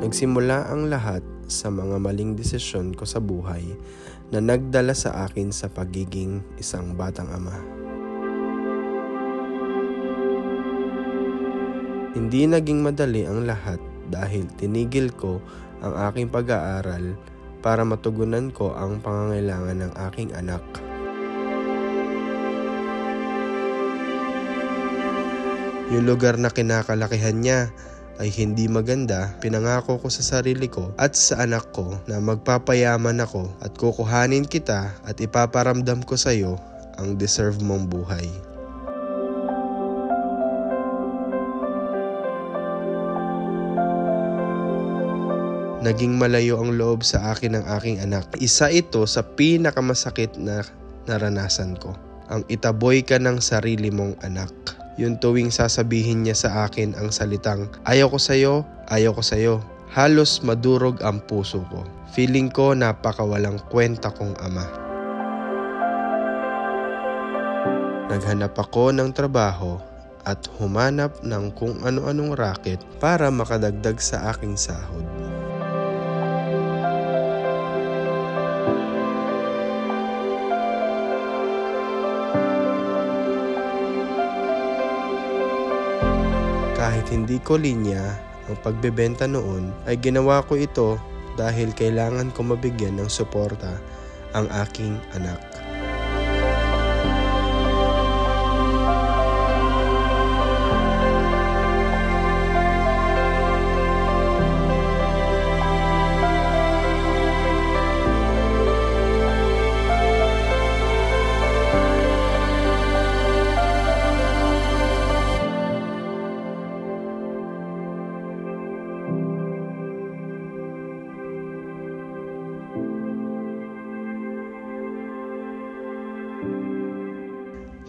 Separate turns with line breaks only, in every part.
Nagsimula ang lahat sa mga maling desisyon ko sa buhay na nagdala sa akin sa pagiging isang batang ama. Hindi naging madali ang lahat dahil tinigil ko ang aking pag-aaral para matugunan ko ang pangangailangan ng aking anak. Yung lugar na kinakalakihan niya ay hindi maganda. Pinangako ko sa sarili ko at sa anak ko na magpapayaman ako at kukuhanin kita at ipaparamdam ko sa iyo ang deserve mong buhay. Naging malayo ang loob sa akin ng aking anak. Isa ito sa pinakamasakit na naranasan ko. Ang itaboy ka ng sarili mong anak. Yung tuwing sasabihin niya sa akin ang salitang, ayaw ko sa'yo, halos madurog ang puso ko. Feeling ko napakawalang kwenta kong ama. Naghanap ako ng trabaho at humanap ng kung ano-anong racket para makadagdag sa aking sahod. Kahit hindi ko linya ang pagbebenta noon, ay ginawa ko ito dahil kailangan ko mabigyan ng suporta ang aking anak.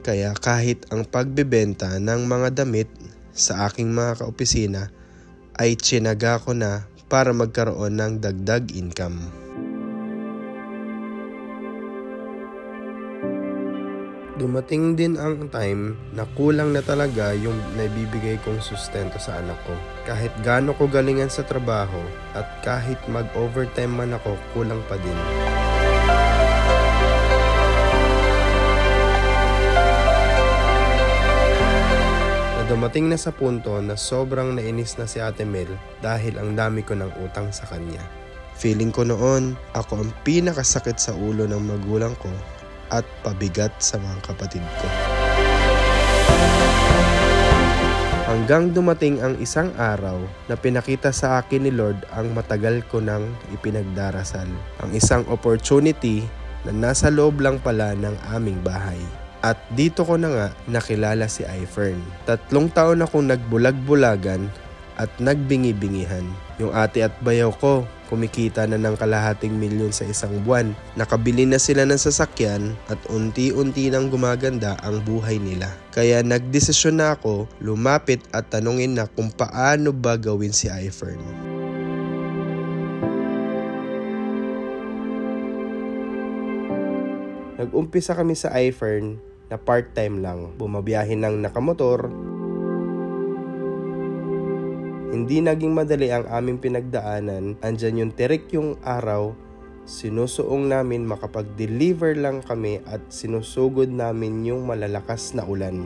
Kaya kahit ang pagbebenta ng mga damit sa aking mga kaopisina ay tsinaga ko na para magkaroon ng dagdag income. Dumating din ang time na kulang na talaga yung naibibigay kong sustento sa anak ko. Kahit gaano ko galingan sa trabaho at kahit mag-overtime man ako, kulang pa din. Dumating na sa punto na sobrang nainis na si Ate Mel dahil ang dami ko ng utang sa kanya. Feeling ko noon, ako ang pinakasakit sa ulo ng magulang ko at pabigat sa mga kapatid ko. Hanggang dumating ang isang araw na pinakita sa akin ni Lord ang matagal ko nang ipinagdarasal. Ang isang opportunity na nasa loob lang pala ng aming bahay. At dito ko na nga nakilala si Ifern. 3 taon akong nagbulag-bulagan at nagbingi-bingihan. Yung ate at bayaw ko, kumikita na ng kalahating milyon sa isang buwan. Nakabili na sila ng sasakyan at unti-unti nang gumaganda ang buhay nila. Kaya nagdesisyon na ako, lumapit at tanungin na kung paano ba gawin si Ifern. Nag-umpisa kami sa Ifern na part-time lang. Bumabiyahin ng nakamotor. Hindi naging madali ang aming pinagdaanan. Andyan yung tirik yung araw. Sinusuong namin makapag-deliver lang kami at sinusugod namin yung malalakas na ulan.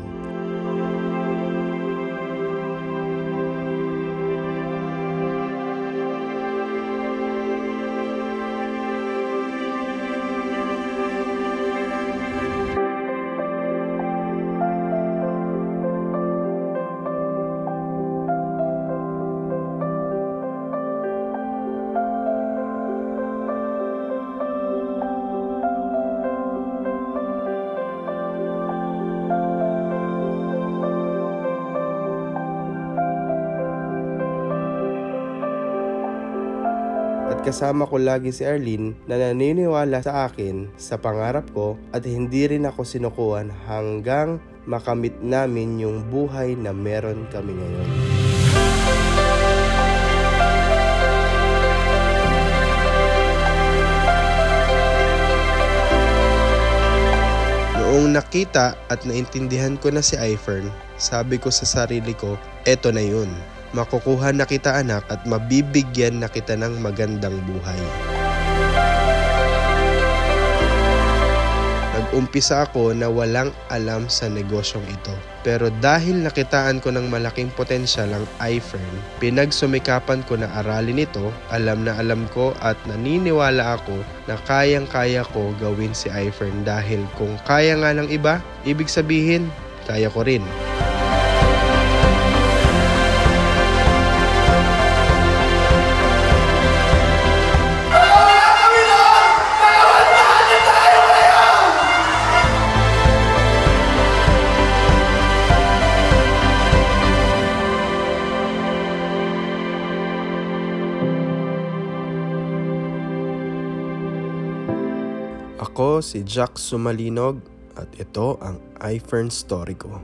At kasama ko lagi si Arlene na naniniwala sa akin sa pangarap ko at hindi rin ako sinukuhan hanggang makamit namin yung buhay na meron kami ngayon. Noong nakita at naintindihan ko na si Ifern, sabi ko sa sarili ko, eto na yun. makukuha na kita anak at mabibigyan na kita ng magandang buhay. Nag-umpisa ako na walang alam sa negosyong ito. Pero dahil nakitaan ko ng malaking potensyal ang iFern, pinagsumikapan ko na aralin ito, alam na alam ko at naniniwala ako na kayang-kaya ko gawin si iFern dahil kung kaya nga ng iba, ibig sabihin, kaya ko rin. Ako si Jack Sumalinog at ito ang iFern Story ko.